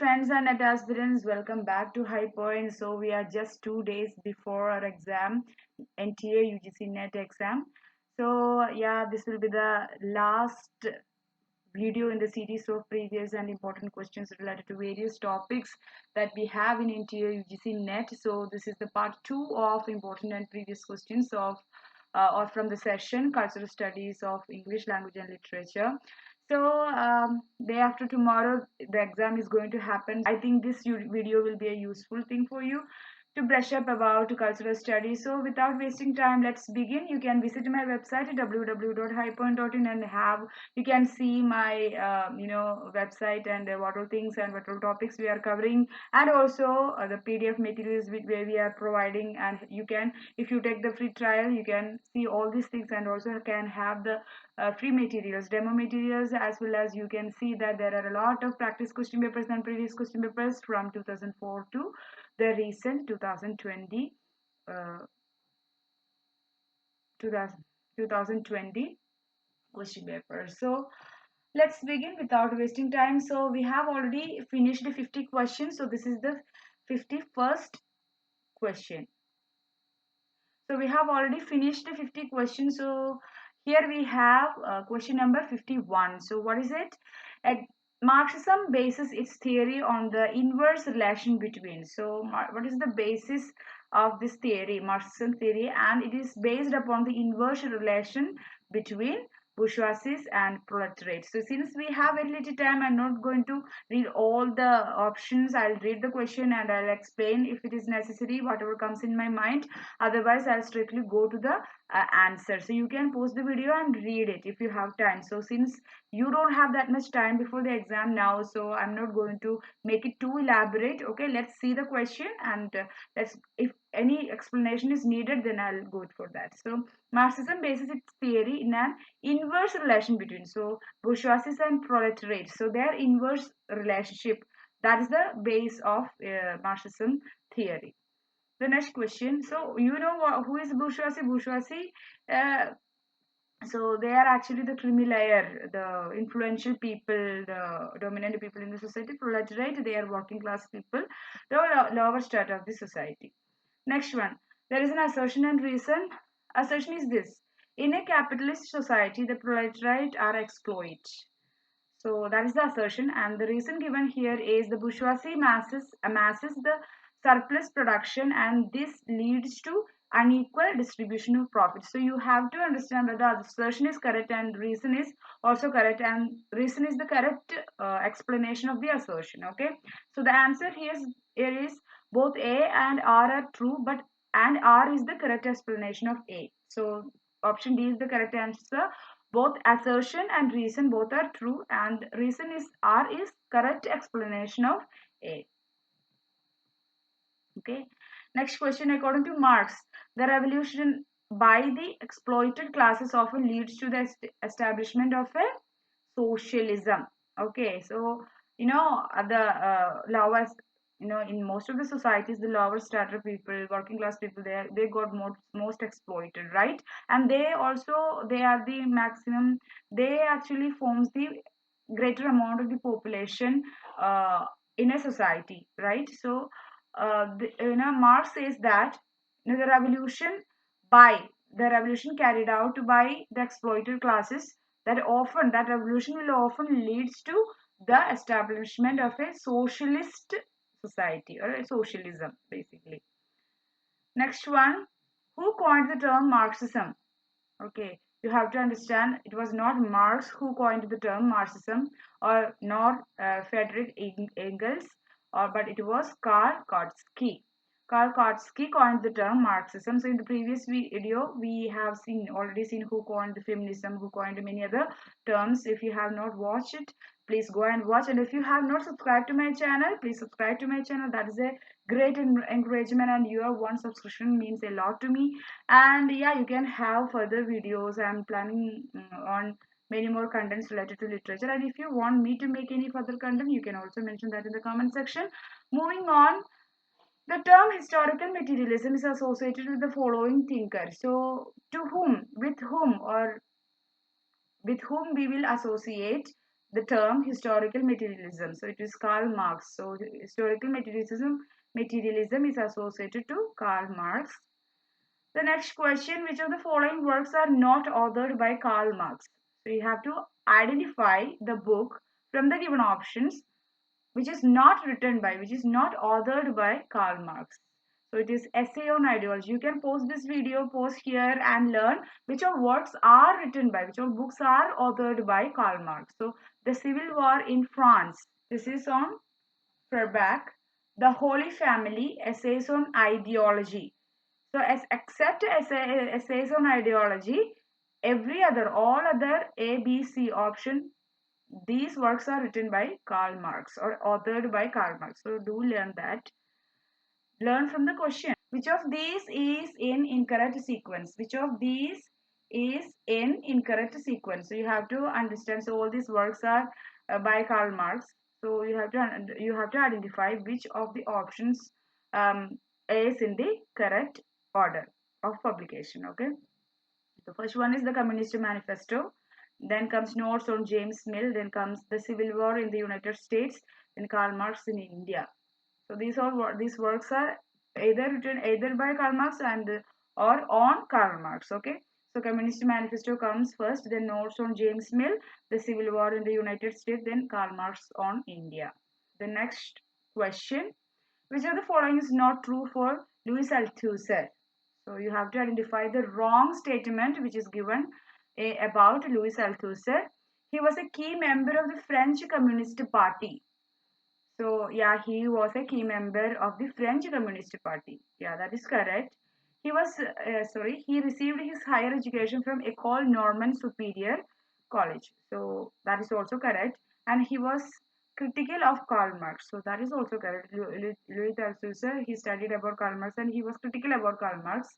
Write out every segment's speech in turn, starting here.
friends and net aspirants, welcome back to High Point. So we are just 2 days before our exam, NTA UGC NET exam. So yeah, this will be the last video in the series of previous and important questions related to various topics that we have in NTA UGC NET. So this is the part 2 of important and previous questions of or from the session Cultural Studies of English Language and Literature. So day after tomorrow the exam is going to happen. I think this video will be a useful thing for you to brush up about cultural studies. So without wasting time, let's begin. You can visit my website at www.highpoint.in and have you can see my website and what all things and what all topics we are covering, and also the PDF materials where we are providing. And you can, if you take the free trial, you can see all these things and also can have the free materials, demo materials, as well as you can see that there are a lot of practice question papers and previous question papers from 2004 to the recent 2020 uh, 2020 question paper. So let's begin without wasting time. So we have already finished the 50 questions. So this is the 51st question. So we have already finished the 50 questions. So here we have question number 51. So what is it? Marxism bases its theory on the inverse relation between. So what is the basis of this theory, Marxism theory? And it is based upon the inverse relation between bourgeoisie and proletariat. So since we have very little time, I'm not going to read all the options. I'll read the question and I'll explain if it is necessary, whatever comes in my mind. Otherwise, I'll strictly go to the answer. So you can pause the video and read it if you have time. So since you don't have that much time before the exam now, so I'm not going to make it too elaborate. Okay, let's see the question, and let's, if any explanation is needed, then I'll go for that. So Marxism bases its theory in an inverse relation between, so bourgeoisie and proletariat, so their inverse relationship, that is the base of Marxism theory. The next question, so you know who is bourgeoisie? Bourgeoisie, so they are actually the creamy layer, the influential people, the dominant people in the society. Proletariat, they are working class people, the lower strata of the society. Next one, there is an assertion and reason. Assertion is this: in a capitalist society, the proletariat are exploited. So that is the assertion, and the reason given here is the bourgeoisie amasses the surplus production, and this leads to unequal distribution of profits. So you have to understand that the assertion is correct and reason is also correct, and reason is the correct explanation of the assertion. Okay, so the answer here is both A and R are true, but and R is the correct explanation of A. So option D is the correct answer. Both assertion and reason both are true, and reason is R is correct explanation of A. Okay. Next question, according to Marx, the revolution by the exploited classes often leads to the establishment of a socialism. Okay, so the lowest, in most of the societies, the lower strata people, working class people, they got most exploited, right? And they are the maximum. They actually forms the greater amount of the population in a society, right? So Marx says that the revolution by the revolution carried out by the exploited classes, that revolution will often leads to the establishment of a socialist society or a socialism, basically. Next one, who coined the term Marxism? Okay, you have to understand it was not Marx who coined the term Marxism, or nor Friedrich Engels, but it was Karl Kautsky. Karl Kautsky coined the term Marxism. So in the previous video, we have already seen who coined the feminism, who coined many other terms. If you have not watched it, please go and watch. And if you have not subscribed to my channel, please subscribe to my channel. That is a great encouragement, and your one subscription means a lot to me. And yeah, you can have further videos. I'm planning on many more contents related to literature, and if you want me to make any further content, you can also mention that in the comment section. Moving on, the term historical materialism is associated with the following thinkers. So to whom, with whom, or with whom we will associate the term historical materialism. So it is Karl Marx. So historical materialism is associated to Karl Marx. The next question, which of the following works are not authored by Karl Marx? So you have to identify the book from the given options which is not written by, which is not authored by Karl Marx. So it is Essay on Ideology. You can pause this video, pause here and learn which of works are written by, which of books are authored by Karl Marx. So The Civil War in France. This is on Feuerbach. The Holy Family, Essays on Ideology. So as except essays on ideology, all other A, B, C option, these works are written by Karl Marx or authored by Karl Marx. So do learn that. Learn from the question. Which of these is in incorrect sequence? Which of these is in incorrect sequence? So you have to understand. So all these works are by Karl Marx. So you have to identify which of the options is in the correct order of publication. Okay. The first one is the Communist Manifesto. Then comes Notes on James Mill. Then comes the Civil War in the United States. Then Karl Marx in India. So these works are either written either by Karl Marx or on Karl Marx. Okay. So Communist Manifesto comes first. Then Notes on James Mill. The Civil War in the United States. Then Karl Marx on India. The next question: which of the following is not true for Louis Althusser? So you have to identify the wrong statement which is given about Louis Althusser. He was a key member of the French Communist Party. So yeah, he was a key member of the French Communist Party. Yeah, that is correct. He received his higher education from École Normande Supérieure College. So that is also correct. And he was critical of Karl Marx. So that is also correct. Louis Althusser, he studied about Karl Marx and he was critical about Karl Marx.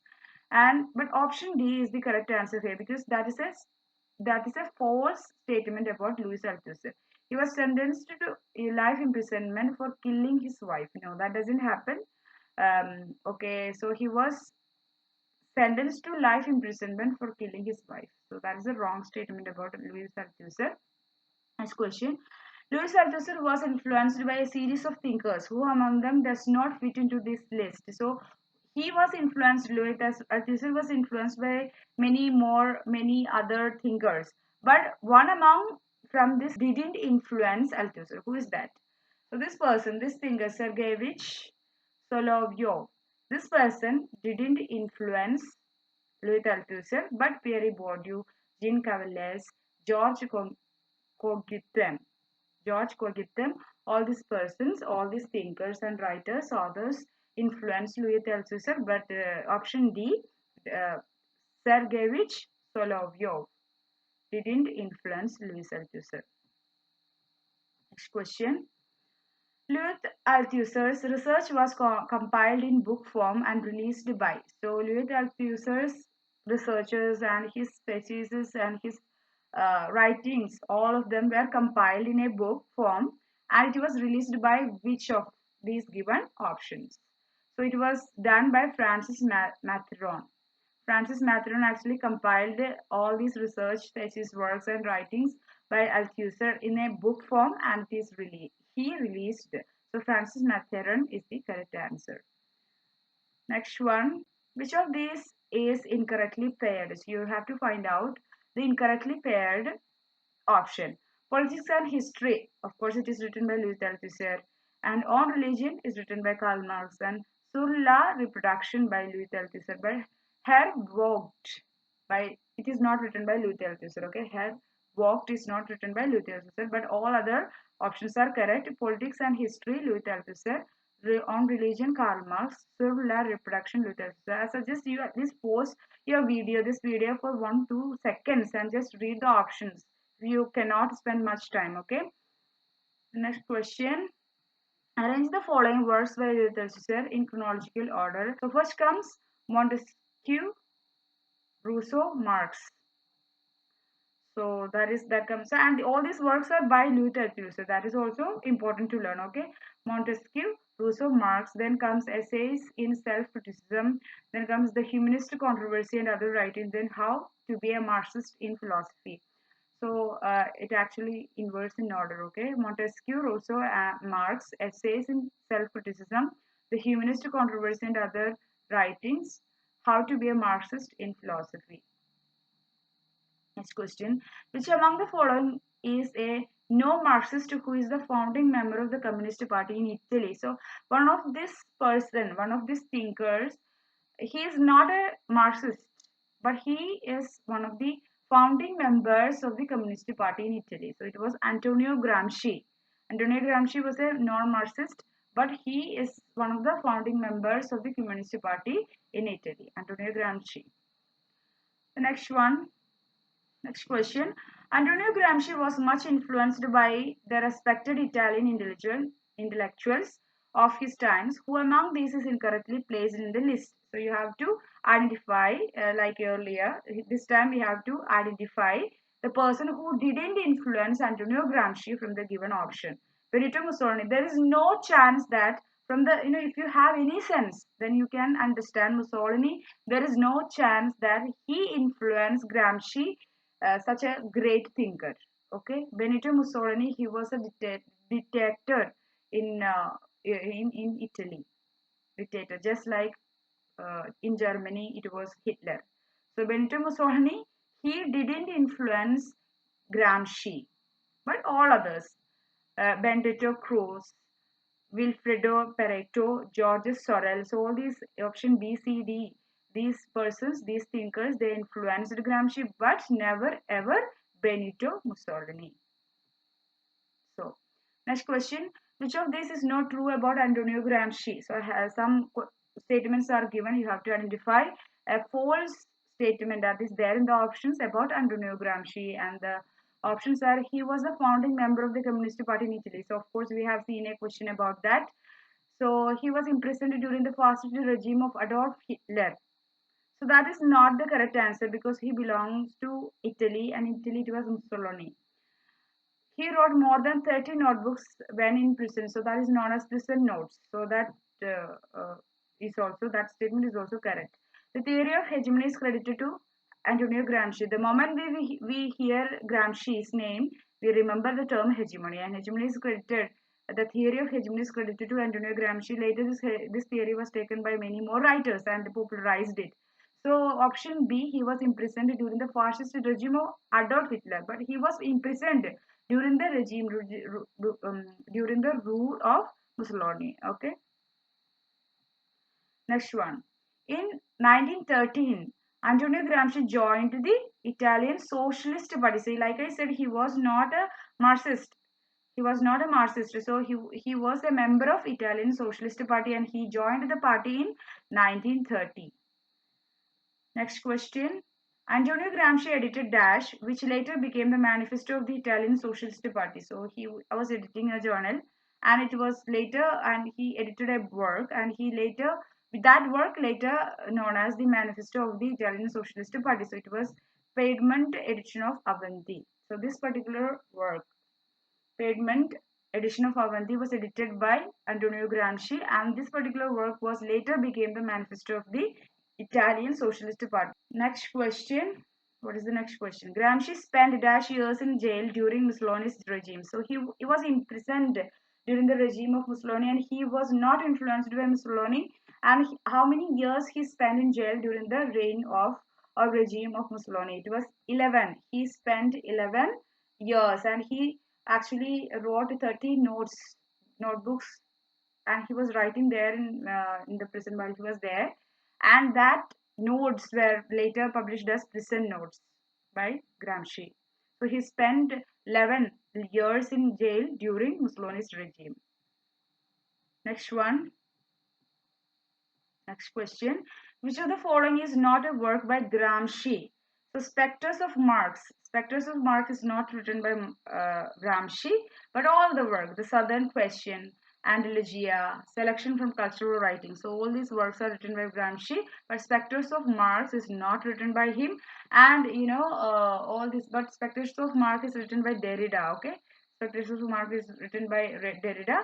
But option D is the correct answer here because that is a false statement about Louis Althusser. He was sentenced to life imprisonment for killing his wife. No, that doesn't happen. Okay, so he was sentenced to life imprisonment for killing his wife. So that is a wrong statement about Louis Althusser. Next question. Louis Althusser was influenced by a series of thinkers. Who among them does not fit into this list? So he was influenced, Louis Althusser was influenced by many other thinkers. But one among from this didn't influence Althusser. Who is that? So this person, this thinker, Sergeyevich Solovyov. This person didn't influence Louis Althusser, but Pierre Bourdieu, Jean Cavaliers, George Cogitem. George Cogitem, all these persons, all these thinkers and writers, authors influenced Louis Althusser, but option D, uh, Sergeyevich Solovyov didn't influence Louis Althusser. Next question. Louis Althusser's research was compiled in book form and released by. So Louis Althusser's researches and his theses and his writings, all of them were compiled in a book form and it was released by which of these given options? So it was done by Francis Matheron. Francis Matheron actually compiled all these research thesis works and writings by Althusser in a book form and it is he released. So Francis Matheron is the correct answer. Next one, which of these is incorrectly paired? So you have to find out the incorrectly paired option. Politics and History, of course, it is written by Louis Althusser, and On Religion is written by Karl Marx, and Sur la Reproduction by Louis Althusser. But Herr Vogt by it is not written by Louis Althusser. Okay, Herr Vogt is not written by Louis Althusser, but all other options are correct. Politics and History, Louis Althusser. On Religion, Karl Marx. Sur la Reproduction, Louis Althusser. I suggest you at least pause this video for 1-2 seconds and just read the options. You cannot spend much time. Okay. Next question. Arrange the following works by Althusser in chronological order. So first comes Montesquieu, Rousseau, Marx. So that comes, and all these works are by Louis Althusser. That is also important to learn. Okay. Montesquieu, Rousseau, Marx. Then comes Essays in Self-Criticism. Then comes The Humanist Controversy and Other Writings. Then How to be a Marxist in Philosophy. So it actually inverts in order. Okay, Montesquieu, Rousseau, Marx, essays in self-criticism, the humanist controversy and other writings, how to be a Marxist in philosophy. Next question. Which among the following is a no Marxist who is the founding member of the Communist Party in Italy? So one of this person, one of these thinkers, he is not a Marxist, but he is one of the founding members of the Communist Party in Italy. So it was Antonio Gramsci. Antonio Gramsci was a non-Marxist, but he is one of the founding members of the Communist Party in Italy. Antonio Gramsci. The next one. Next question. Antonio Gramsci was much influenced by the respected Italian intellectuals of his times. Who among these is incorrectly placed in the list? So you have to identify, like earlier, this time we have to identify the person who didn't influence Antonio Gramsci from the given option. Benito Mussolini. There is no chance that from the, if you have any sense, then you can understand Mussolini. There is no chance that he influenced Gramsci, such a great thinker. Okay, Benito Mussolini, he was a dictator in in Italy, dictator, just like in Germany it was Hitler. So Benito Mussolini, he didn't influence Gramsci, but all others, Benedetto Croce, Wilfredo Pareto, George Sorel. So all these option B, C, D, these persons, these thinkers, they influenced Gramsci, but never ever Benito Mussolini. So next question: which of these is not true about Antonio Gramsci? So some statements are given. You have to identify a false statement that is there in the options about Antonio Gramsci, and the options are: he was a founding member of the Communist Party in Italy. So of course we have seen a question about that. So he was imprisoned during the fascist regime of Adolf Hitler. So that is not the correct answer because he belongs to Italy, and Italy it was Mussolini. He wrote more than 30 notebooks when in prison, so that is known as prison notes. So that statement is also correct. The theory of hegemony is credited to Antonio Gramsci. The moment we hear Gramsci's name, we remember the term hegemony, and hegemony is credited. The theory of hegemony is credited to Antonio Gramsci. Later, this theory was taken by many more writers and popularized it. So option B, he was imprisoned during the fascist regime of Adolf Hitler, but he was imprisoned during the during the rule of Mussolini. Okay. Next one. In 1913, Antonio Gramsci joined the Italian Socialist Party. See, like I said, he was not a Marxist. He was not a Marxist. So he was a member of Italian Socialist Party, and he joined the party in 1930. Next question. Antonio Gramsci edited Dash, which later became the manifesto of the Italian Socialist Party. So he was editing a journal, and it was later, and he edited a work, and he later, that work later known as the manifesto of the Italian Socialist Party. So it was Piedmont edition of Avanti. So this particular work, Piedmont edition of Avanti, was edited by Antonio Gramsci, and this particular work was later became the manifesto of the Italian Socialist Party. Next question. What is the next question? Gramsci spent dash years in jail during Mussolini's regime. So he was imprisoned during the regime of Mussolini, and he was not influenced by Mussolini. And how many years he spent in jail during the reign of or regime of Mussolini? It was 11. He spent 11 years, and he actually wrote 30 notebooks, and he was writing there in the prison while he was there, and that notes were later published as prison notes by Gramsci. So he spent 11 years in jail during Mussolini's regime. Next one. Next question. Which of the following is not a work by Gramsci? So Spectres of Marx. Spectres of Marx is not written by Gramsci, but all the work, The Southern Question, Andalusia, Selection from Cultural Writing. So all these works are written by Gramsci, but Spectres of Marx is not written by him. And all this, but Spectres of Marx is written by Derrida. Okay, Spectres of Marx is written by Derrida.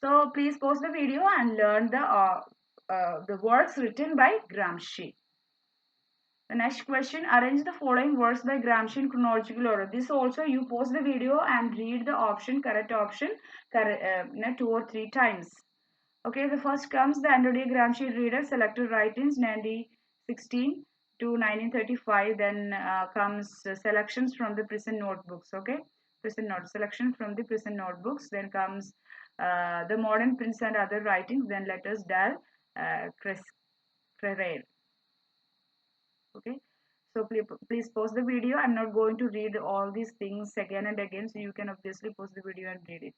So please pause the video and learn the works written by Gramsci. The next question, arrange the following works by Gramsci in chronological order. This also you pause the video and read the option, correct option, 2 or 3 times. Okay, the first comes the Antonio Gramsci reader, selected writings 1916 to 1935. Then comes selections from the prison notebooks. Okay, prison notes, selection from the prison notebooks. Then comes the modern prince and other writings. Then letters Dal Crerere. Okay, so please pause the video. I'm not going to read all these things again and again, so you can obviously pause the video and read it.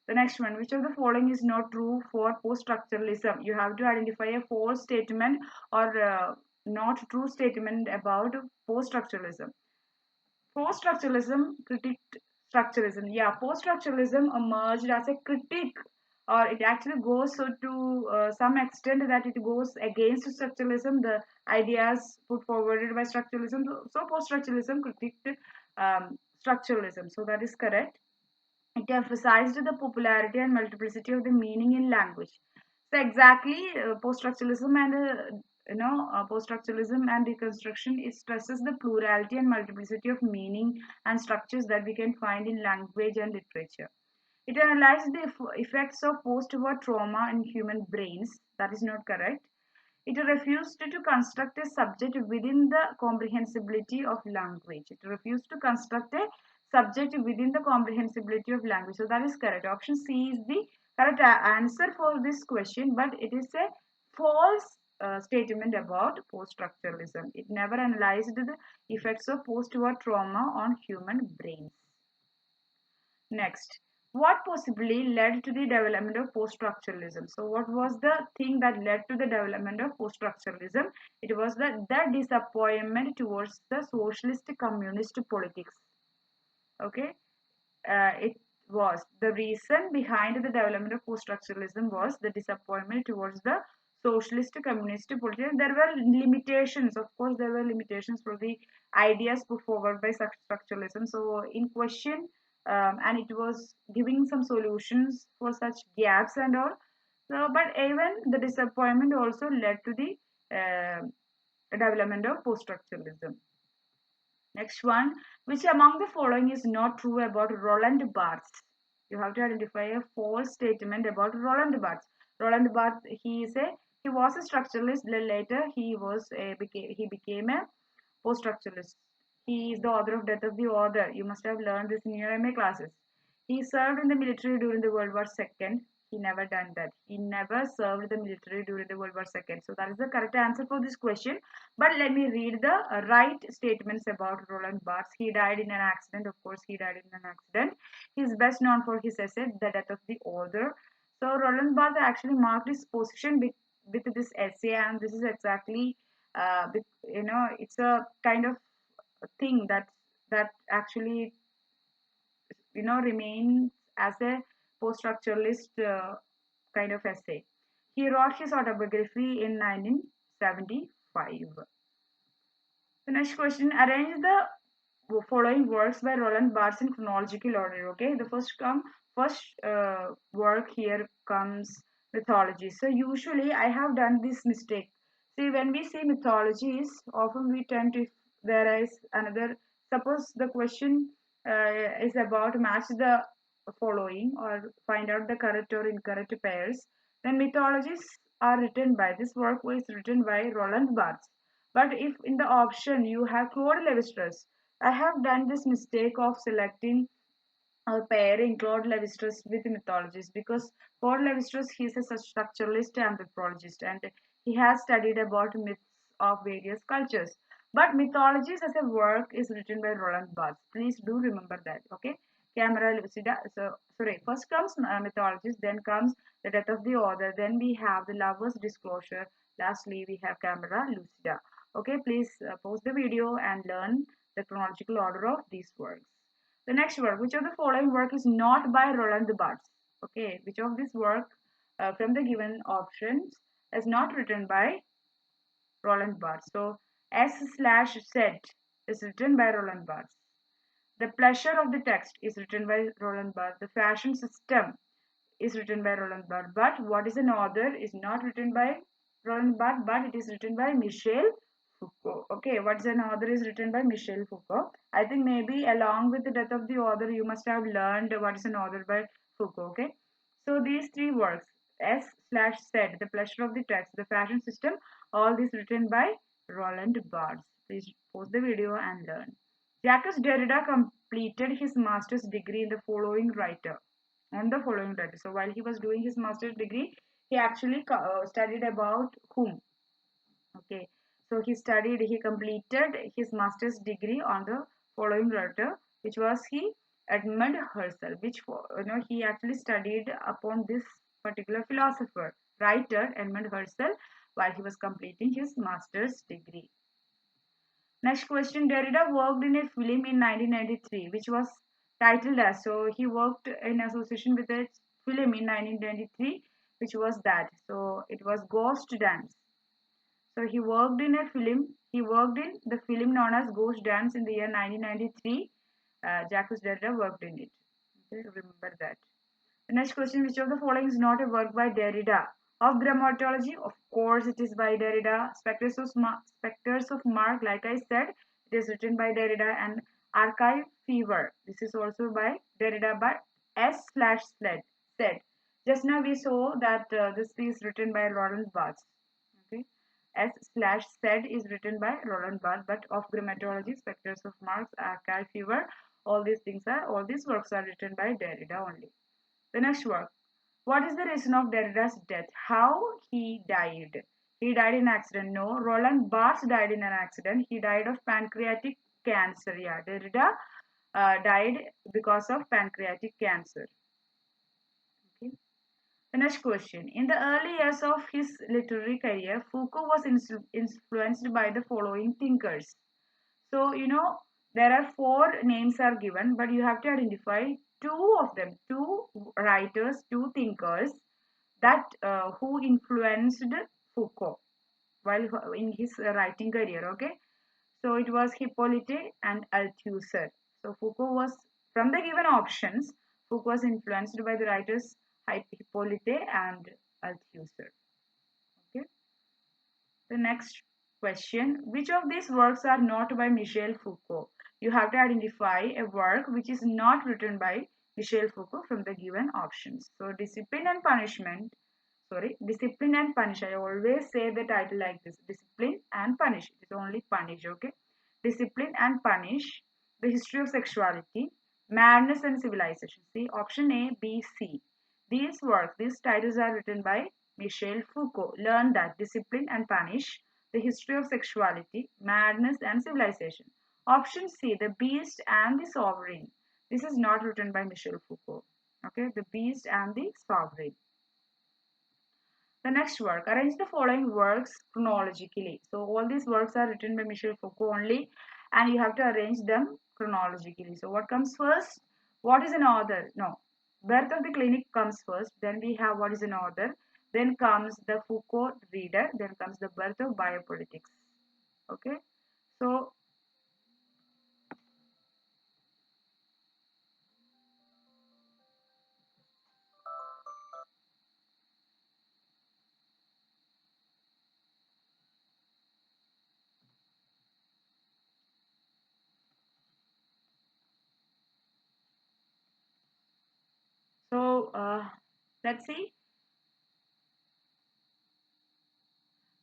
The next one, which of the following is not true for post-structuralism? You have to identify a false statement or not true statement about post-structuralism. Post-structuralism critiqued structuralism. Yeah, post-structuralism emerged as a critique, or it actually goes so to some extent that it goes against structuralism, the ideas put forwarded by structuralism. So post-structuralism critiqued structuralism. So that is correct. It emphasized the popularity and multiplicity of the meaning in language. So exactly, post-structuralism and post-structuralism and deconstruction, it stresses the plurality and multiplicity of meaning and structures that we can find in language and literature. It analyzed the effects of post-war trauma in human brains. That is not correct. It refused to construct a subject within the comprehensibility of language. It refused to construct a subject within the comprehensibility of language. So that is correct. Option C is the correct answer for this question, but it is a false statement about post-structuralism. It never analyzed the effects of post-war trauma on human brains. Next, what possibly led to the development of post-structuralism? So what was the thing that led to the development of post-structuralism? It was the disappointment towards the socialist communist politics. Okay, it was the reason behind the development of post-structuralism was the disappointment towards the socialist communist politics. There were limitations, of course, there were limitations for the ideas put forward by structuralism. So in question, and it was giving some solutions for such gaps and all. So, but even the disappointment also led to the development of post-structuralism. Next one, which among the following is not true about Roland Barthes? You have to identify a false statement about Roland Barthes. Roland Barthes, he was a structuralist. Later, he became a post-structuralist. He is the author of Death of the Author. You must have learned this in your MA classes. He served in the military during the World War II. He never done that. He never served the military during the World War II. So that is the correct answer for this question. But let me read the right statements about Roland Barthes. He died in an accident. Of course, he died in an accident. He is best known for his essay, The Death of the Author. So Roland Barthes actually marked his position with this essay, and this is exactly, it's a kind of thing that actually remains as a post-structuralist kind of essay. He wrote his autobiography in 1975. The next question, arrange the following works by Roland Barthes in chronological order. Okay, the first work here comes mythology. So usually I have done this mistake. See, when we say mythologies, often we tend to, there is another, suppose the question is about match the following or find out the correct or incorrect pairs, then mythologies are written by, this work was written by Roland Barthes. But if in the option you have Claude Lévi-Strauss, I have done this mistake of selecting or pairing Claude Lévi-Strauss with mythologists, because Claude Lévi-Strauss, he is a such structuralist anthropologist and he has studied about myths of various cultures. But mythologies as a work is written by Roland Barthes. Please do remember that. Okay. Camera Lucida. So sorry. First comes mythologies, then comes the death of the author, then we have the lover's disclosure. Lastly, we have Camera Lucida. Okay. Please pause the video and learn the chronological order of these works. The next work, which of the following work is not by Roland Barthes? Okay, which of this work from the given options is not written by Roland Barthes? So S/Z is written by Roland Barthes. The pleasure of the text is written by Roland Barthes. The fashion system is written by Roland Barthes. But what is an author is not written by Roland Barthes, but it is written by Michel Foucault. Okay, what's an author is written by Michel Foucault. I think maybe along with the death of the author, you must have learned what is an author by Foucault. Okay, so these three works, S slash Z, The Pleasure of the Text, The Fashion System, all these written by Roland Barthes. Please pause the video and learn. Jacques Derrida completed his master's degree in the following writer. On the following writer. So while he was doing his master's degree, he actually studied about whom? Okay, so he completed his master's degree on the following writer, which was Edmund Husserl, which he actually studied upon this particular philosopher, writer Edmund Husserl, while he was completing his master's degree. Next question, Derrida worked in a film in 1993, which was titled as, so he worked in association with a film in 1993, which was that, so it was Ghost Dance. So he worked in a film. He worked in the film known as Ghost Dance in the year 1993. Jacques Derrida worked in it. Okay, remember that. The next question: which of the following is not a work by Derrida? Of grammatology, of course, it is by Derrida. Spectres of Mark, like I said, it is written by Derrida. And Archive Fever, this is also by Derrida, but S slash sled said. Just now we saw that this is written by Roland Barthes. Okay. S slash said is written by Roland Barthes, but of grammatology, Spectres of Marx, Archive Fever, all these works are written by Derrida only. The next work. What is the reason of Derrida's death? How he died? He died in an accident. No. Roland Barthes died in an accident. He died of pancreatic cancer. Yeah, Derrida died because of pancreatic cancer. Okay. The next question. In the early years of his literary career, Foucault was influenced by the following thinkers. So, there are four names are given, but you have to identify two of them, two writers, two thinkers that who influenced Foucault while in his writing career. Okay, so it was Hippolyte and Althusser. So Foucault was, from the given options, Foucault was influenced by the writers Hippolyte and Althusser. Okay. The next question, which of these works are not by Michel Foucault? You have to identify a work which is not written by Michel Foucault from the given options. So Discipline and Punishment, Discipline and Punish. I always say the title like this, Discipline and Punish. It is only punish, okay? Discipline and Punish, The History of Sexuality, Madness and Civilization. See, option A, B, C. These titles are written by Michel Foucault. Learn that Discipline and Punish, The History of Sexuality, Madness and Civilization. Option C, The Beast and the Sovereign. This is not written by Michel Foucault. Okay, The Beast and the Sovereign. The next work, arrange the following works chronologically. So all these works are written by Michel Foucault only, and you have to arrange them chronologically. So what comes first? What is an author? No. Birth of the Clinic comes first. Then we have what is an author. Then comes the Foucault reader. Then comes the birth of biopolitics. Okay. So so let's see.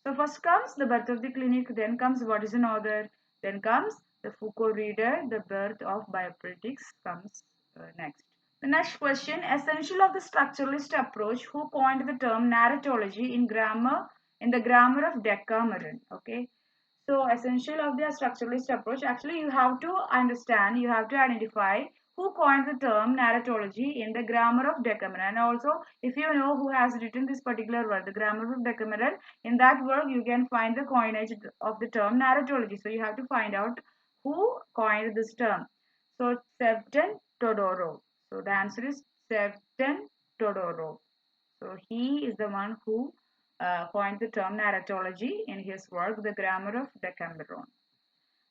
So first comes the birth of the clinic, then comes what is an author, then comes the Foucault reader, the birth of biopolitics comes next. The next question, essential of the structuralist approach, who coined the term narratology in the grammar of Decameron. Okay, so essential of the structuralist approach, actually you have to understand, you have to identify who coined the term narratology in the grammar of Decameron. And also, if you know who has written this particular work, the grammar of Decameron, in that work you can find the coinage of the term narratology. So you have to find out who coined this term. So Septon Todorov. So the answer is Septon Todorov. So he is the one who coined the term narratology in his work, The Grammar of Decameron.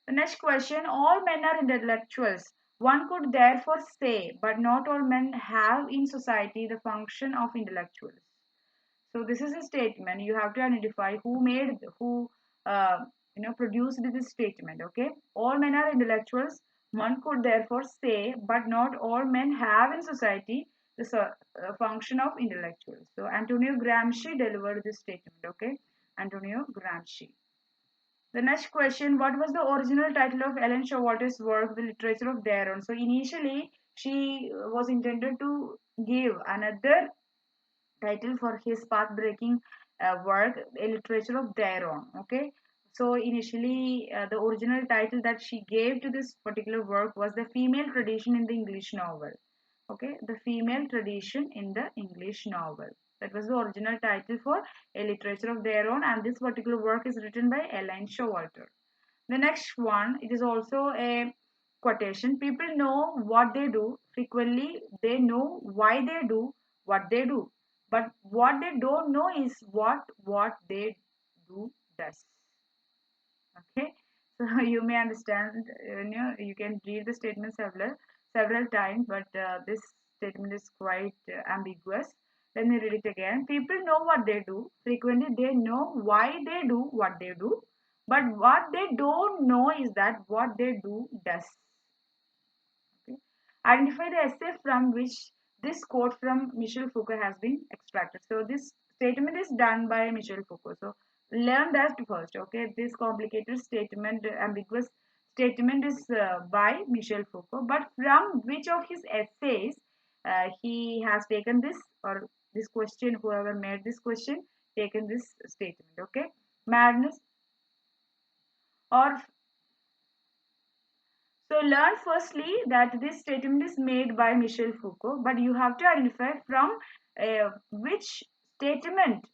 The next question, all men are intellectuals. One could therefore say, but not all men have in society the function of intellectuals. So this is a statement. You have to identify who produced this statement. Okay, all men are intellectuals. One could therefore say, but not all men have in society the function of intellectuals. So Antonio Gramsci delivered this statement. Okay, Antonio Gramsci. The next question: what was the original title of Ellen Showalter's work, The Literature of Their Own? So initially, she was intended to give another title for his path-breaking work, A Literature of Their Own. Okay, so initially, the original title that she gave to this particular work was The Female Tradition in the English Novel. Okay, The Female Tradition in the English Novel. That was the original title for A Literature of Their Own, and this particular work is written by Ellen Showalter. The next one, it is also a quotation. People know what they do. Frequently, they know why they do what they do. But what they don't know is what they do does. Okay. So you may understand, you can read the statement several times, but this statement is quite ambiguous. Let me read it again. People know what they do. Frequently, they know why they do what they do. But what they don't know is that what they do does. Okay. Identify the essay from which this quote from Michel Foucault has been extracted. So this statement is done by Michel Foucault. So learn that first. Okay, this complicated statement, ambiguous statement is by Michel Foucault. But from which of his essays he has taken this, or this question, whoever made this question, taken this statement. Okay, madness or so learn firstly that this statement is made by Michel Foucault, but you have to identify from which statement.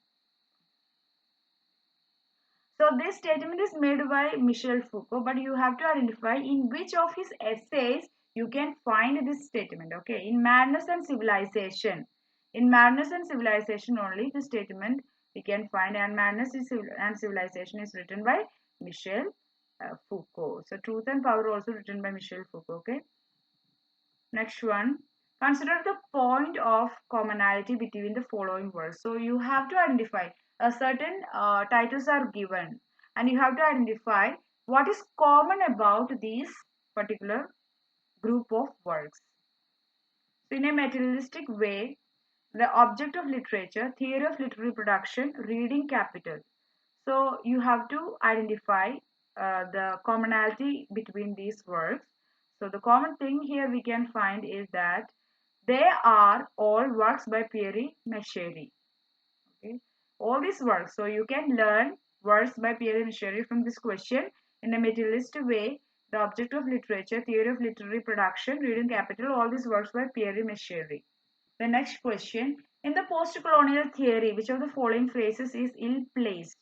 So this statement is made by Michel Foucault, but you have to identify in which of his essays you can find this statement. Okay, in Madness and Civilization. In Madness and Civilization only the statement we can find, and and Civilization is written by Michel Foucault. So Truth and Power also written by Michel Foucault. Okay. Next one, consider the point of commonality between the following words. So you have to identify a certain titles are given, and you have to identify what is common about these particular group of works. So in a materialistic way, the object of literature, theory of literary production, reading capital. So you have to identify the commonality between these works. So the common thing here we can find is that they are all works by Pierre Mecheri. Okay, all these works. So you can learn works by Pierre Mecheri from this question in a materialist way. The object of literature, theory of literary production, reading capital, all these works by Pierre Mecheri. The next question, in the post-colonial theory, which of the following phrases is ill-placed?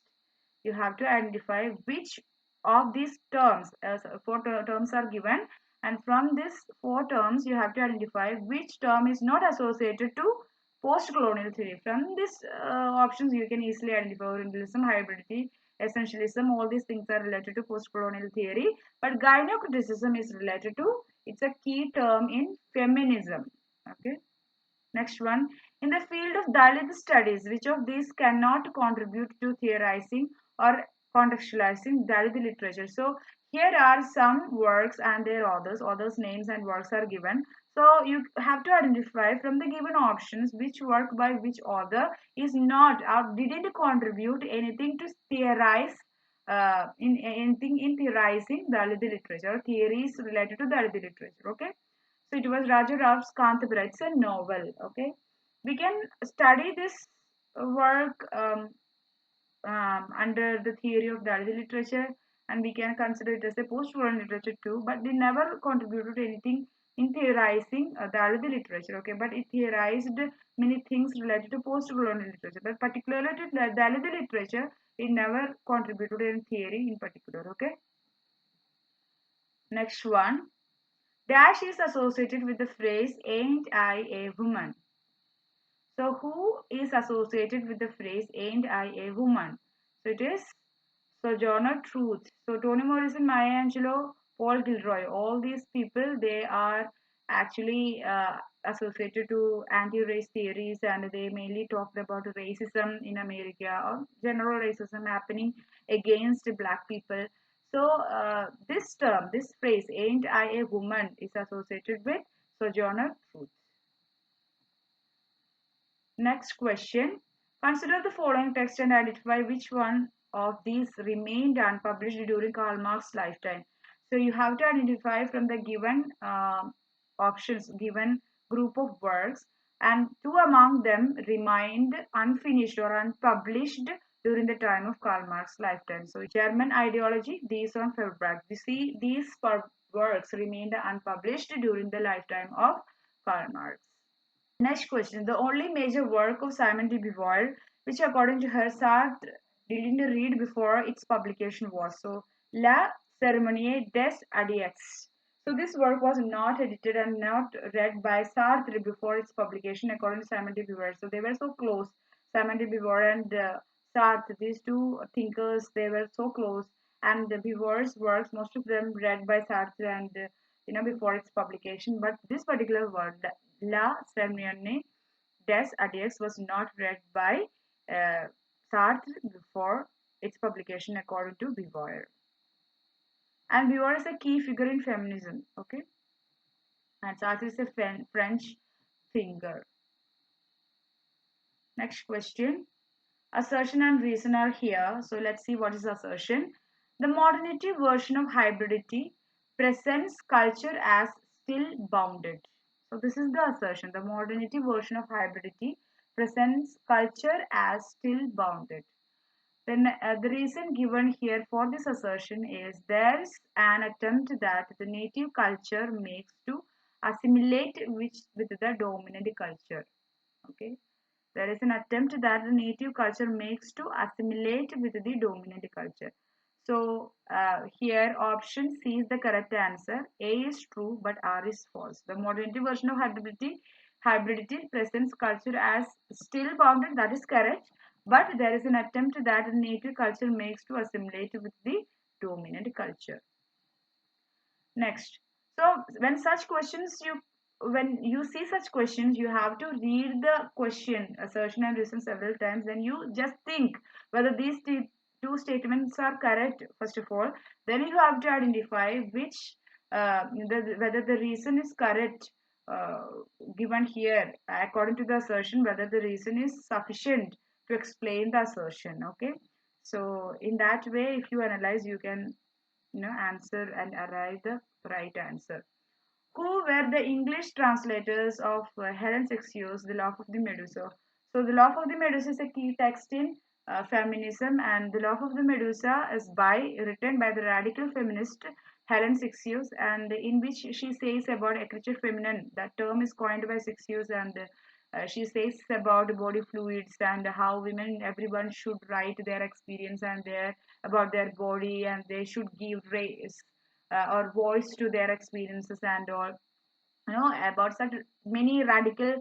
You have to identify which of these terms, as four terms are given, and from these four terms you have to identify which term is not associated to post-colonial theory. From these options you can easily identify Orientalism, hybridity, essentialism, all these things are related to post-colonial theory, but gynocriticism is related to, it's a key term in feminism. Okay. Next one, in the field of Dalit studies, which of these cannot contribute to theorizing or contextualizing Dalit literature? So here are some works and their authors names and works are given. So you have to identify from the given options which work by which author is not or didn't contribute anything to theorize in anything in theorizing Dalit literature, theories related to Dalit literature. Okay. So it was Raja Rav's Kantapura. It's a novel. Okay, we can study this work under the theory of Dalit literature, and we can consider it as a post-colonial literature too. But they never contributed to anything in theorizing Dalit literature. Okay, but it theorized many things related to post-colonial literature. But particularly to Dalit literature, it never contributed to any theory in particular. Okay. Next one. Dash is associated with the phrase ain't I a woman. So who is associated with the phrase ain't I a woman? So it is Sojourner Truth. So Toni Morrison, Maya Angelou, Paul Gilroy, all these people, they are actually associated to anti-race theories, and they mainly talked about racism in America or general racism happening against black people. So this term, this phrase, "Ain't I a woman," is associated with Sojourner Truth. Next question. Consider the following text and identify which one of these remained unpublished during Karl Marx's lifetime. So you have to identify from the given options, given group of works, and two among them remained unfinished or unpublished during the time of Karl Marx's lifetime. So German ideology, Dies und Verbrauch. You see, these works remained unpublished during the lifetime of Karl Marx. Next question. The only major work of Simone de Beauvoir, which according to her, Sartre didn't read before its publication was. So, La Cérémonie des Idiots. So, this work was not edited and not read by Sartre before its publication, according to Simone de Beauvoir. So, they were so close. Simone de Beauvoir and Sartre, these two thinkers, they were so close. And the Beauvoir's works, most of them read by Sartre and before its publication. But this particular work, La Cérémonie des Idiots, was not read by uh, Sartre before its publication, according to Beauvoir. And Beauvoir is a key figure in feminism, okay? And Sartre is a French thinker. Next question. Assertion and reason are here. So let's see what is assertion. The modernity version of hybridity presents culture as still bounded. So this is the assertion. The modernity version of hybridity presents culture as still bounded. Then the reason given here for this assertion is there's an attempt that the native culture makes to assimilate with the dominant culture. Okay, there is an attempt that the native culture makes to assimilate with the dominant culture. So here option C is the correct answer. A is true, but R is false. The modernity version of hybridity presents culture as still bounded. That is correct. But there is an attempt that the native culture makes to assimilate with the dominant culture. Next. So when you see such questions, you have to read the question, assertion and reason several times, and you just think whether these two statements are correct, first of all. Then you have to identify whether the reason is correct uh, given here, according to the assertion, whether the reason is sufficient to explain the assertion. Okay. So in that way, if you analyze, you can answer and arrive the right answer. Who were the English translators of Helen Sexio's The Laugh of the Medusa? So, The Laugh of the Medusa is a key text in feminism, and The Laugh of the Medusa is written by the radical feminist Helen Sexio, and in which she says about écriture feminine. That term is coined by Sexio, and she says about body fluids and how women, everyone should write their experience and their about their body, and they should give race or voice to their experiences and all, about such many radical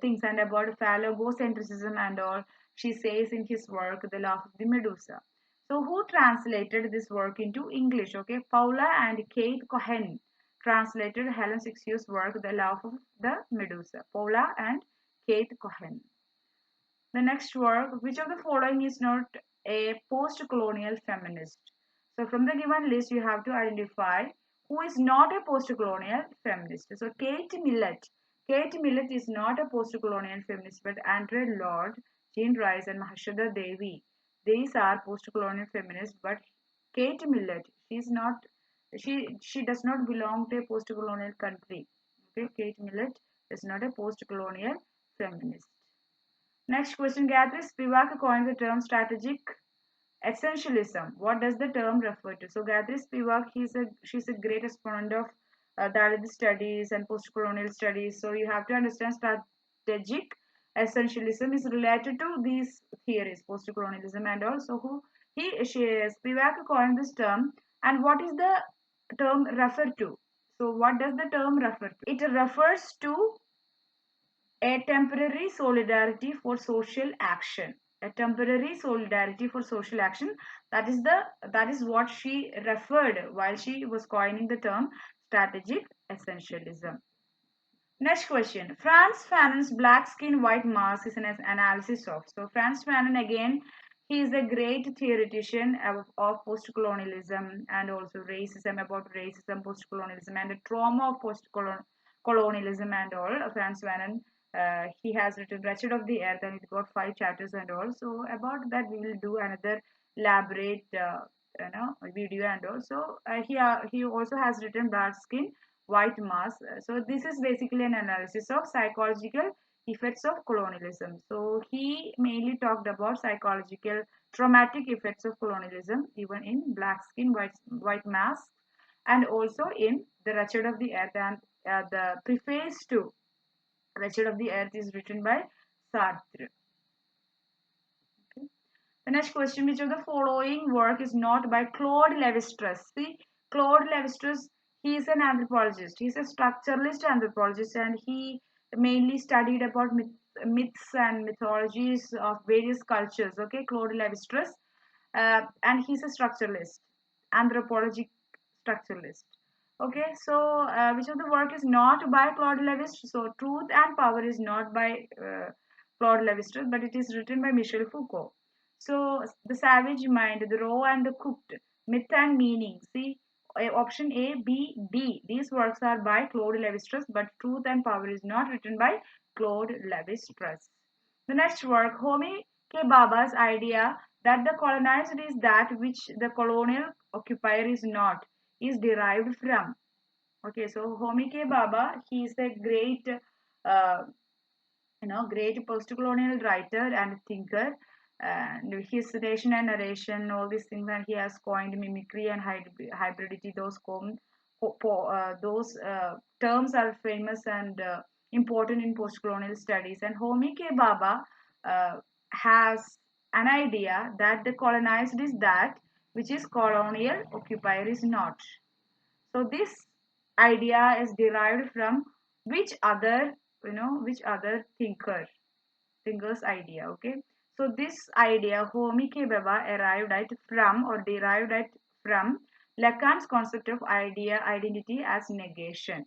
things, and about phallogocentrism and all, she says in his work The Laugh of the Medusa. So who translated this work into English? Okay, Paula and Kate Cohen translated Helen Sixio's work The Laugh of the Medusa. Paula and Kate Cohen. The next work, which of the following is not a post-colonial feminist? So from the given list, you have to identify who is not a post-colonial feminist. So Kate Millett. Kate Millett is not a post-colonial feminist, but Andre Lord, Jean Rice, and Mahashada Devi. These are post-colonial feminists, but Kate Millett, she's not. She does not belong to a post-colonial country. Okay, Kate Millett is not a post-colonial feminist. Next question, Gayatri Spivak coined the term strategic essentialism. What does the term refer to? So Gayatri Spivak, she's a great exponent of Dalit studies and post-colonial studies. So you have to understand strategic essentialism is related to these theories, post-colonialism, and also Spivak coined this term. And what is the term refer to? So what does the term refer to? It refers to a temporary solidarity for social action. A temporary solidarity for social action, that is what she referred while she was coining the term strategic essentialism. Next question. Frantz Fanon's Black Skin, White Mask is an analysis of. So Frantz Fanon again, he is a great theoretician of post-colonialism and also racism, about racism, post-colonialism and the trauma of post-colonialism and all. Frantz Fanon, he has written Wretched of the Earth and it got 5 chapters and all. So about that we will do another elaborate video and also he also has written Black Skin White Mask. So this is basically an analysis of psychological effects of colonialism. So he mainly talked about psychological traumatic effects of colonialism, even in Black Skin, White Mask, and also in The Wretched of the Earth. And the preface to Wretched of the Earth is written by Sartre. Okay. The next question, which of the following work is not by Claude Lévi-Strauss? See, Claude Lévi-Strauss, he is an anthropologist. He is a structuralist anthropologist and he mainly studied about myths and mythologies of various cultures. Okay, Claude Lévi-Strauss, and he's a structuralist, anthropologic structuralist. Okay, so which of the work is not by Claude Lévi-Strauss? So, Truth and Power is not by Claude Lévi-Strauss, but it is written by Michel Foucault. So, The Savage Mind, The Raw and the Cooked, Myth and Meaning. See, option A, B, D. These works are by Claude Lévi-Strauss, but Truth and Power is not written by Claude Lévi-Strauss. The next work, Homi K. Bhabha's idea that the colonized is that which the colonial occupier is not, is derived from. Okay, so Homi K. Bhabha, he is a great uh, great post-colonial writer and thinker. And his nation and narration, all these things, and he has coined mimicry and hybridity. Those terms are famous and important in post-colonial studies. And Homi K. Bhabha has an idea that the colonized is that which is colonial occupier is not. So this idea is derived from which other which other thinker's idea. Okay, so this idea Homi K. Bhabha arrived at from or derived at from Lacan's concept of identity as negation.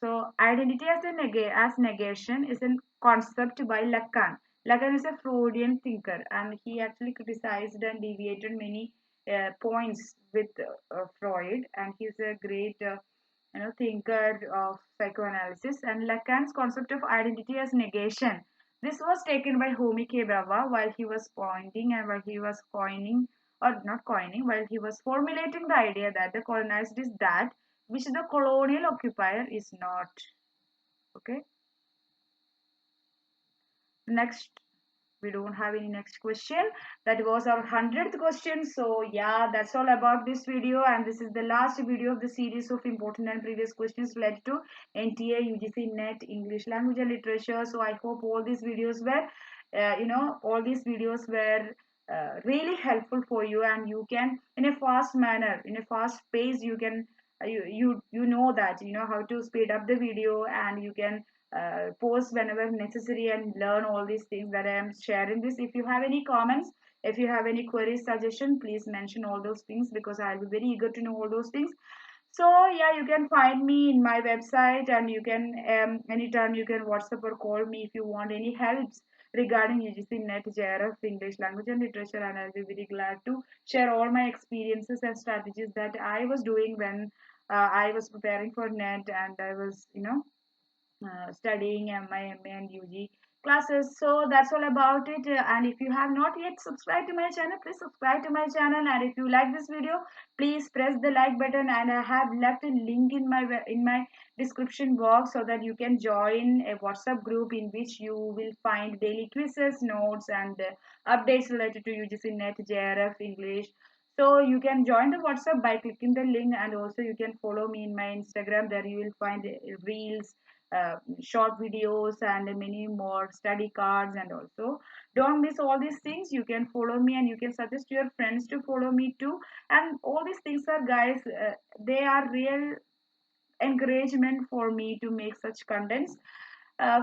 So identity as as negation is a concept by Lacan. Lacan is a Freudian thinker, and he actually criticized and deviated many points with Freud, and he's a great thinker of psychoanalysis. And Lacan's concept of identity as negation. This was taken by Homi K. Bhabha while he was pointing and while he was coining, or not coining, while he was formulating the idea that the colonized is that which the colonial occupier is not. Okay, next, we don't have any next question. That was our 100th question. So yeah, that's all about this video, and this is the last video of the series of important and previous questions related to NTA, UGC, NET, English language and literature. So I hope all these videos were all these videos were really helpful for you, and you can in a fast manner, in a fast pace, you can you know that you know how to speed up the video, and you can post whenever necessary and learn all these things that I am sharing this. If you have any comments, if you have any queries, suggestion, please mention all those things because I'll be very eager to know all those things. So yeah, you can find me in my website, and you can anytime you can WhatsApp or call me if you want any helps regarding UGC NET JRF English language and literature, and I'll be very glad to share all my experiences and strategies that I was doing when I was preparing for NET, and I was studying my MA and UG classes. So that's all about it. And if you have not yet subscribed to my channel, please subscribe to my channel. And if you like this video, please press the like button. And I have left a link in my description box so that you can join a WhatsApp group in which you will find daily quizzes, notes, and updates related to UGC NET, JRF, English. So you can join the WhatsApp by clicking the link, and also you can follow me in my Instagram. There you will find reels, short videos, and many more study cards. And also don't miss all these things. You can follow me, and you can suggest your friends to follow me too. And all these things are, guys, they are real encouragement for me to make such contents.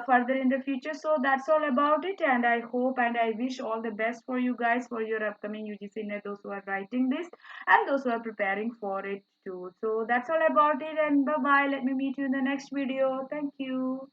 further in the future. So that's all about it, and I hope and I wish all the best for you guys for your upcoming UGC net, those who are writing this and those who are preparing for it too. So that's all about it, and bye bye. Let me meet you in the next video. Thank you.